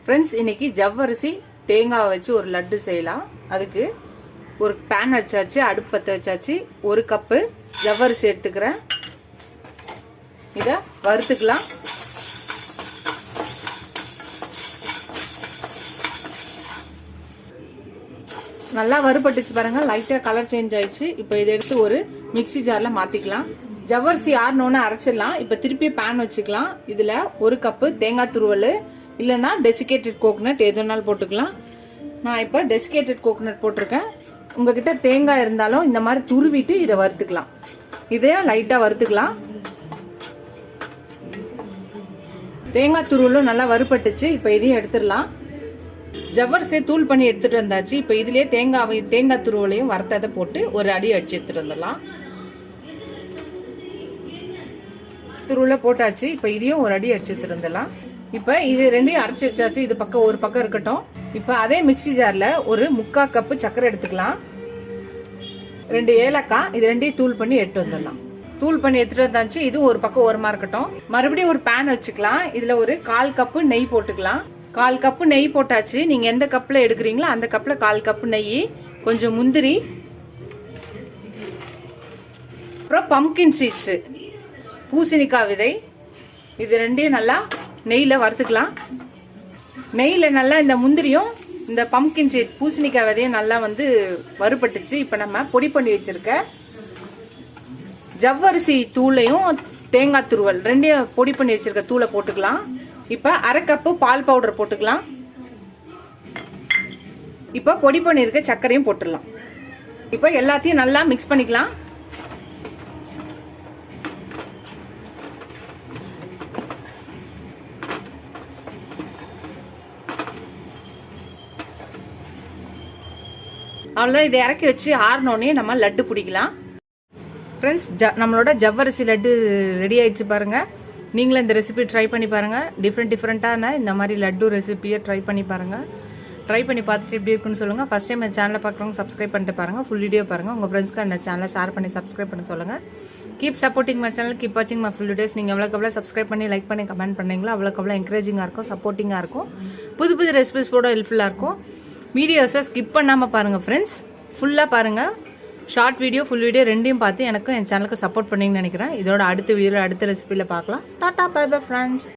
Friends, இன்னைக்கு ஜவ்வரிசி தேங்காய் வச்சு ஒரு லட்டு செய்யலாம். அதுக்கு ஒரு பேன் வச்சாச்சு, அடுப்பு பற்ற வச்சாச்சு. 1 கப்பு ஜவ்வரிசி எடுத்துக்கிறேன். இதை வறுத்துக்கலாம். நல்லா வறுபட்டுச்சு பாருங்க, லைட்டாக கலர் சேஞ்ச் ஆயிடுச்சு. இப்போ இதை எடுத்து ஒரு மிக்சி ஜாரில் மாற்றிக்கலாம். ஜவ்வரிசி ஆறணுன்னு அரைச்சிடலாம். இப்போ திருப்பி பேன் வச்சுக்கலாம். இதில் 1 கப்பு தேங்காய் துருவல், இல்லைன்னா டெசிகேட்டட் கோகனட் எது வேணாலும் போட்டுக்கலாம். நான் இப்போ டெசிகேட்டட் கோகனட் போட்டிருக்கேன். உங்ககிட்ட தேங்காய் இருந்தாலும் இந்த மாதிரி துருவிட்டு இதை வறுத்துக்கலாம். இதையும் லைட்டாக வறுத்துக்கலாம். தேங்காய் துருவலும் நல்லா வறுபட்டுச்சு. இப்போ இதையும் எடுத்துடலாம். ஜவ்வரிசியை தூள் பண்ணி எடுத்துட்டு வந்தாச்சு. இப்போ இதுலேயே தேங்காய் துருவலையும் வறுத்ததை போட்டு ஒரு அடி அடிச்சு எடுத்துட்டு வந்துடலாம். துருவலை போட்டாச்சு. இப்போ இதையும் ஒரு அடி அடிச்சு எடுத்துட்டு வந்துடலாம். இப்போ இது ரெண்டையும் அரைச்சி வச்சாச்சு. இது பக்கம் ஒரு பக்கம் இருக்கட்டும். இப்போ அதே மிக்சி ஜாரில் ஒரு 3/4 கப்பு சர்க்கரை எடுத்துக்கலாம். 2 ஏலக்காய், இது ரெண்டையும் தூள் பண்ணி எடுத்து வந்துடலாம். தூள் பண்ணி எடுத்துட்டு வந்தாச்சு. இதுவும் ஒரு பக்கம் ஓரமா இருக்கட்டும். மறுபடியும் ஒரு பேன் வச்சுக்கலாம். இதுல ஒரு 1/4 கப்பு நெய் போட்டுக்கலாம். 1/4 கப்பு நெய் போட்டாச்சு. நீங்க எந்த கப்ல எடுக்கிறீங்களோ அந்த கப்ல 1/4 கப்பு நெய், கொஞ்சம் முந்திரி, அப்புறம் பம்கின் சீட்ஸ், பூசணிக்காய் விதை, இது ரெண்டையும் நல்லா நெய்யில் வறுத்துக்கலாம். நெய்யில் நல்லா இந்த முந்திரியும் இந்த பம்கின் சீட் பூசணிக்காய் விதையும் நல்லா வறுபட்டுச்சு. இப்போ நம்ம பொடி பண்ணி வச்சிருக்க ஜவ்வரிசி தூளையும் தேங்காய் துருவல் ரெண்டையும் பொடி பண்ணி வச்சிருக்க தூளை போட்டுக்கலாம். இப்போ 1/2 கப்பு பால் பவுடர் போட்டுக்கலாம். இப்போ பொடி பண்ணியிருக்க சர்க்கரையும் போட்டுடலாம். இப்போ எல்லாத்தையும் நல்லா மிக்ஸ் பண்ணிக்கலாம். அவ்வளோதான். இதை இறக்கி வச்சு ஆறினோடனே நம்ம லட்டு பிடிக்கலாம். ஃப்ரெண்ட்ஸ், நம்மளோட ஜவ்வரிசி லட்டு ரெடி ஆயிடுச்சு பாருங்க. நீங்களும் இந்த ரெசிபி ட்ரை பண்ணி பாருங்க. டிஃப்ரெண்ட்டான இந்த மாதிரி லட்டு ரெசிபியை ட்ரை பண்ணி பாருங்க. ட்ரை பண்ணி பார்த்துட்டு எப்படி இருக்குன்னு சொல்லுங்க. ஃபர்ஸ்ட் டைம் என் சேனலை பார்க்குறவங்க சப்ஸ்கிரைப் பண்ணிட்டு பாருங்க. ஃபுல் வீடியோ பாருங்க. உங்க ஃப்ரெண்ட்ஸ்க்கு அந்த சேனலை ஷேர் பண்ணி சப்ஸ்கிரைப் பண்ண சொல்லுங்க. Keep supporting my channel, keep வாட்சிங் மை ஃபுல் வீடியோஸ். நீங்கள் எவ்வளோ சப்ஸ்கிரைப் பண்ணி லைக் பண்ணி கமெண்ட் பண்ணீங்களோ அவ்வளோ என்கரேஜிங்காக இருக்கும், சப்போர்ட்டிங்காக இருக்கும். புது ரெசிபிஸ் போட ஹெல்ப்ஃபுல்லாக இருக்கும். வீடியோஸை ஸ்கிப் பண்ணாமல் பாருங்கள் ஃப்ரெண்ட்ஸ். ஃபுல்லாக பாருங்கள். ஷார்ட் வீடியோ, ஃபுல் வீடியோ ரெண்டையும் பார்த்து எனக்கு என் சேனலுக்கு சப்போர்ட் பண்ணிங்கன்னு நினைக்கிறேன். இதோட அடுத்த வீடியோவில் அடுத்த ரெசிபியில் பார்க்கலாம். டாடா, பை பை ஃப்ரெண்ட்ஸ்.